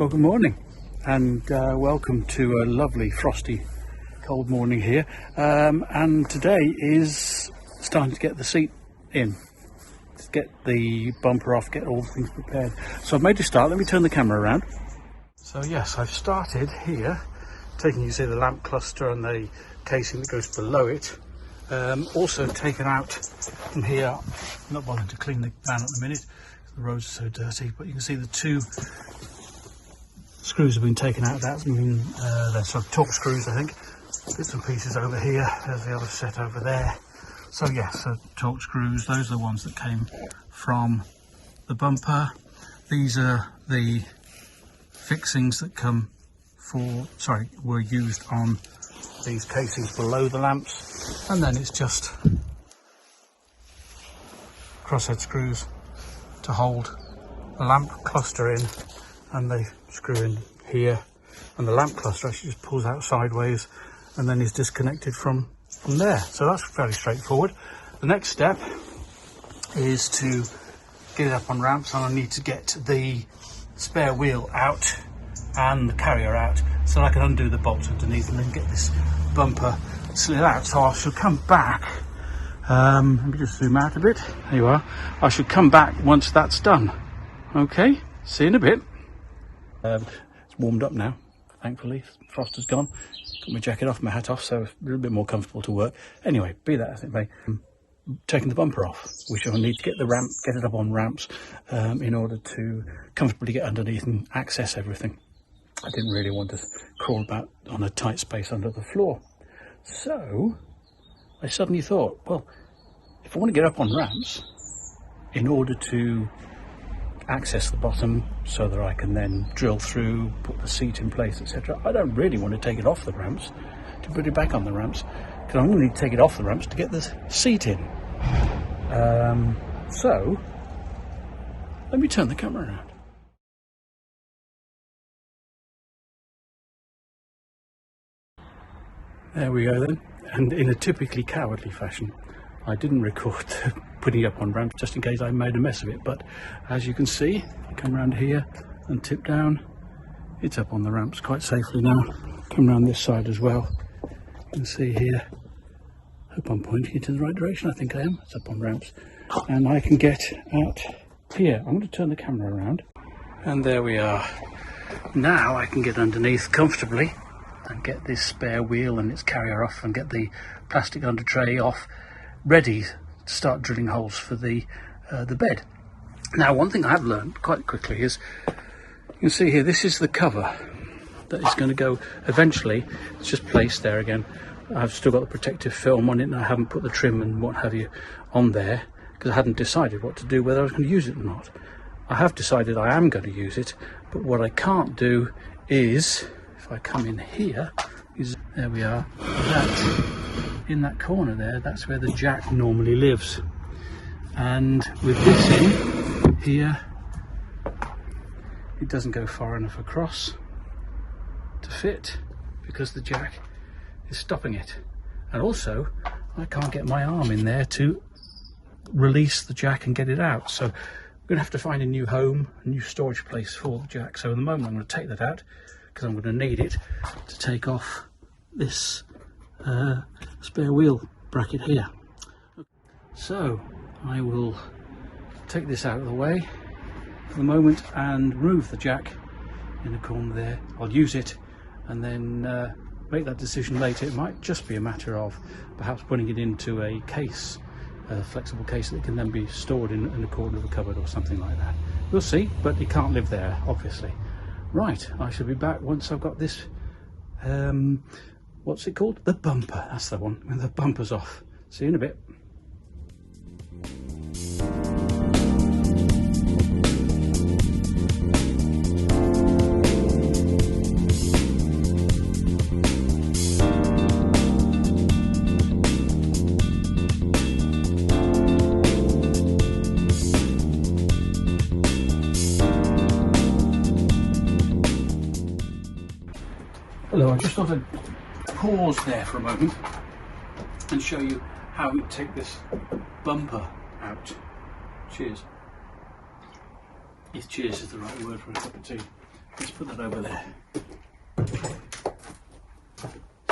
Well, good morning and welcome to a lovely frosty cold morning here, and today is starting to get the seat in, to get the bumper off, get all the things prepared. So I've made a start. Let me turn the camera around. So yes, I've started here, taking, you see, the lamp cluster and the casing that goes below it. Also taken out from here, I'm not bothering to clean the van at the minute, the roads are so dirty, but you can see the two screws have been taken out. That's been they're sort of torque screws, I think. Bits and pieces over here. There's the other set over there. So yes, so torque screws. Those are the ones that came from the bumper. These are the fixings that were used on these casings below the lamps, and then it's just crosshead screws to hold the lamp cluster in, and they screw in here, and the lamp cluster actually just pulls out sideways and then is disconnected from there. So that's fairly straightforward. The next step is to get it up on ramps, and I need to get the spare wheel out and the carrier out so that I can undo the bolts underneath and then get this bumper slid out. So I shall come back, let me just zoom out a bit, there you are. I should come back once that's done. Okay, see you in a bit. It's warmed up now, thankfully. Frost has gone. Got my jacket off, my hat off, so it's a little bit more comfortable to work. Anyway, be that as it may, taking the bumper off, which I'll need to get it up on ramps in order to comfortably get underneath and access everything. I didn't really want to crawl about on a tight space under the floor. So I suddenly thought, well, if I want to get up on ramps in order to access the bottom so that I can then drill through, put the seat in place, etc., I don't really want to take it off the ramps to put it back on the ramps, because I'm going to need to take it off the ramps to get the seat in. So let me turn the camera around. There we go then, and in a typically cowardly fashion, I didn't record putting it up on ramps just in case I made a mess of it, but as you can see, come around here and tip down, it's up on the ramps quite safely now. Come around this side as well, you can see here, hope I'm pointing it in the right direction, I think I am, it's up on ramps, and I can get out here. I'm going to turn the camera around, and there we are. Now I can get underneath comfortably and get this spare wheel and its carrier off and get the plastic under tray off, ready to start drilling holes for the bed. Now, one thing I have learned quite quickly is, you can see here, this is the cover that is going to go eventually. It's just placed there again. I've still got the protective film on it, and I haven't put the trim and what have you on there because I hadn't decided what to do, whether I was going to use it or not. I have decided I am going to use it, but what I can't do is, if I come in here, there we are, that in that corner there, that's where the jack normally lives, and with this in here, it doesn't go far enough across to fit because the jack is stopping it, and also I can't get my arm in there to release the jack and get it out. So I'm going to have to find a new home, a new storage place for the jack. So at the moment I'm going to take that out because I'm going to need it to take off this spare wheel bracket here. So I will take this out of the way for the moment and remove the jack in the corner there. I'll use it and then make that decision later. It might just be a matter of perhaps putting it into a case, a flexible case that can then be stored in a corner of a cupboard or something like that. We'll see, but it can't live there, obviously. Right, I shall be back once I've got this, what's it called? The bumper, that's the one, when the bumper's off. See you in a bit. Hello, I just thought I'd pause there for a moment and show you how we take this bumper out. Cheers. If cheers is the right word for a cup of tea. let's put that over there.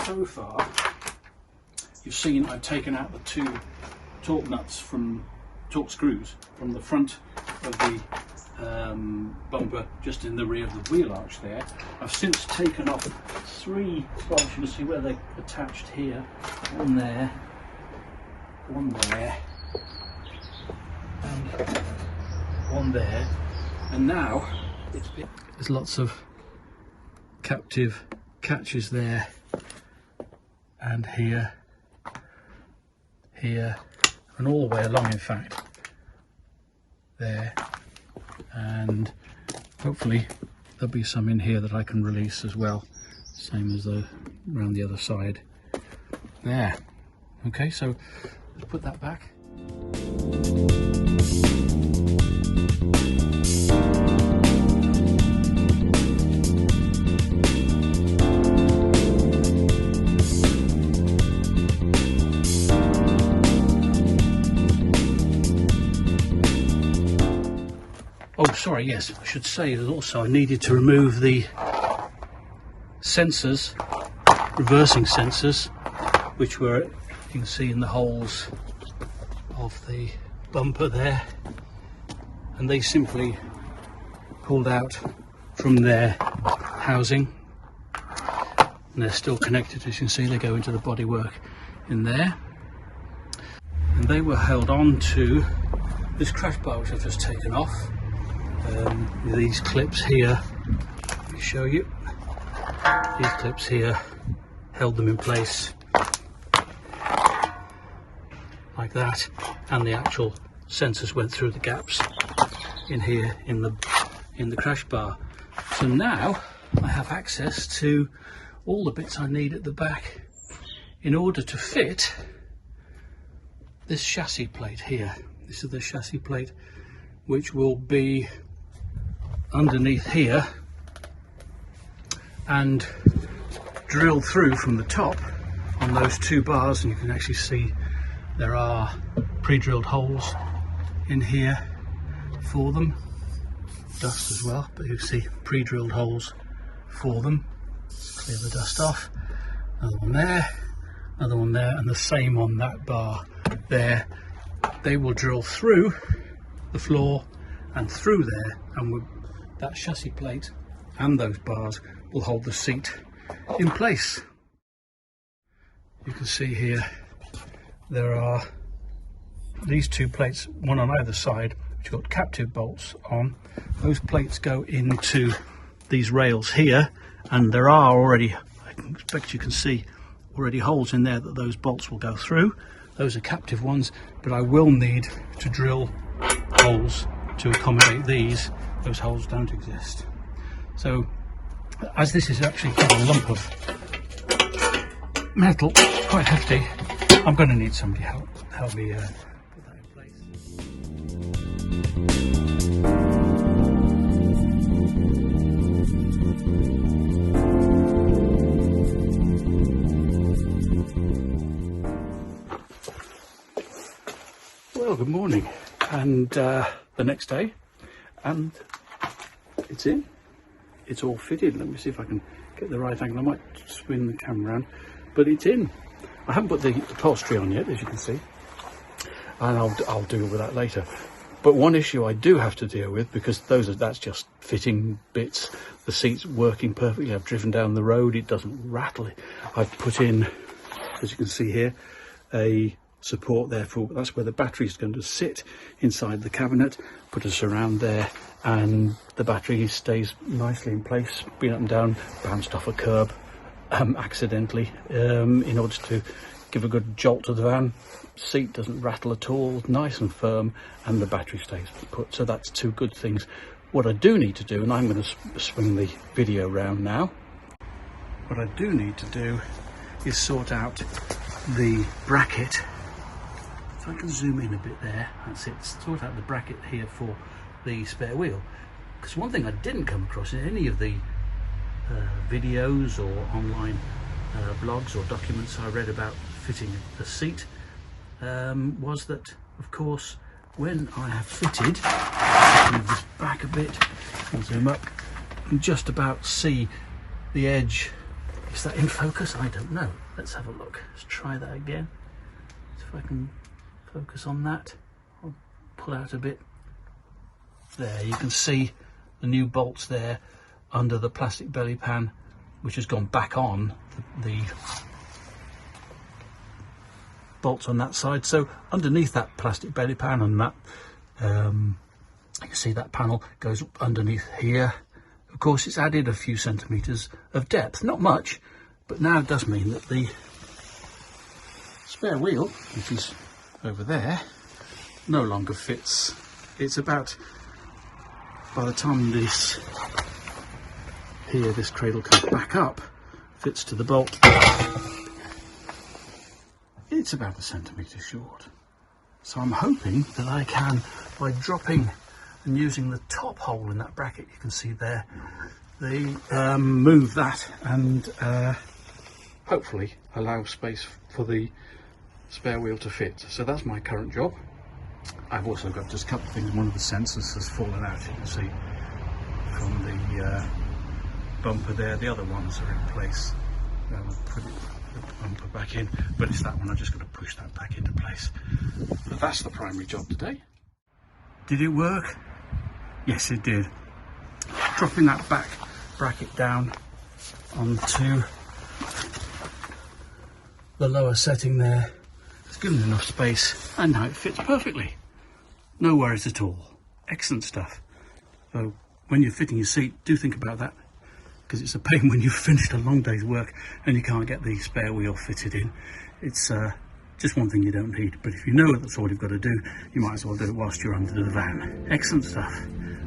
So far, you've seen I've taken out the 2 torque screws from the front of the bumper, just in the rear of the wheel arch there. I've since taken off 3 bolts. You can see where they're attached here. One there, and one there. And now there's lots of captive catches there, and here, and all the way along, in fact, there, and hopefully there'll be some in here that I can release as well, same as around the other side there. Okay, so let's put that back. Oh, sorry, yes, I should say that also I needed to remove the sensors, reversing sensors, which were, you can see, in the holes of the bumper there, and they simply pulled out from their housing, and they're still connected. As you can see, they go into the bodywork in there, and they were held on to this crash bar which I've just taken off. These clips here, let me show you, these clips here held them in place like that, and the actual sensors went through the gaps in here in the crash bar. So now I have access to all the bits I need at the back in order to fit this chassis plate here. This is the chassis plate, which will be underneath here and drill through from the top on those 2 bars, and you can actually see there are pre-drilled holes in here for them, dust as well, but you see pre-drilled holes for them. Clear the dust off. Another one there, another one there, and the same on that bar there. They will drill through the floor and through there, and that chassis plate and those bars will hold the seat in place. You can see here there are these 2 plates, one on either side, which got captive bolts on. Those plates go into these rails here, and there are already, I expect you can see, already holes in there that those bolts will go through. Those are captive ones, but I will need to drill holes to accommodate these. Those holes don't exist. So, as this is actually quite a lump of metal, quite hefty, I'm going to need somebody to help me put that in place. Well, good morning, and the next day, and it's in. It's all fitted. Let me see if I can get the right angle. I might spin the camera around, but it's in. I haven't put the upholstery on yet, as you can see, and I'll deal with that later. But one issue I do have to deal with, because that's just fitting bits. The seat's working perfectly. I've driven down the road, it doesn't rattle. I've put in, as you can see here, a support there for, that's where the battery is going to sit inside the cabinet. Put a surround there, and the battery stays nicely in place. Been up and down, bounced off a curb accidentally, in order to give a good jolt to the van. Seat doesn't rattle at all, nice and firm, and the battery stays put. So that's 2 good things. What I do need to do, and I'm going to swing the video round now, what I do need to do is sort out the bracket. If I can zoom in a bit there, that's it. Sort out the bracket here for the spare wheel. Because one thing I didn't come across in any of the videos or online blogs or documents I read about fitting the seat was that, of course, when I have fitted, move this back a bit and zoom up, can just about see the edge. Is that in focus? I don't know. Let's have a look. Let's try that again. See if I can focus on that. I'll pull out a bit. There, you can see the new bolts there under the plastic belly pan, which has gone back on the bolts on that side. So underneath that plastic belly pan and that, you can see that panel goes underneath here. Of course, it's added a few centimetres of depth, not much, but now it does mean that the spare wheel, which is over there, no longer fits. It's about, by the time this cradle comes back up, fits to the bolt, it's about a centimetre short. So I'm hoping that I can, by dropping and using the top hole in that bracket you can see there, move that and hopefully allow space for the spare wheel to fit. So that's my current job. I've also got just a couple of things. One of the sensors has fallen out, you can see, from the bumper there. The other ones are in place. I'll put the bumper back in, but it's that one. I've just got to push that back into place. But that's the primary job today. Did it work? Yes, it did. Dropping that back bracket down onto the lower setting there, it's given enough space, and now it fits perfectly. No worries at all. Excellent stuff. So when you're fitting your seat, do think about that, because it's a pain when you've finished a long day's work and you can't get the spare wheel fitted in. It's just one thing you don't need, but if you know that's all you've got to do, you might as well do it whilst you're under the van. Excellent stuff.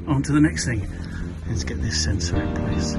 On to the next thing. Let's get this sensor in place.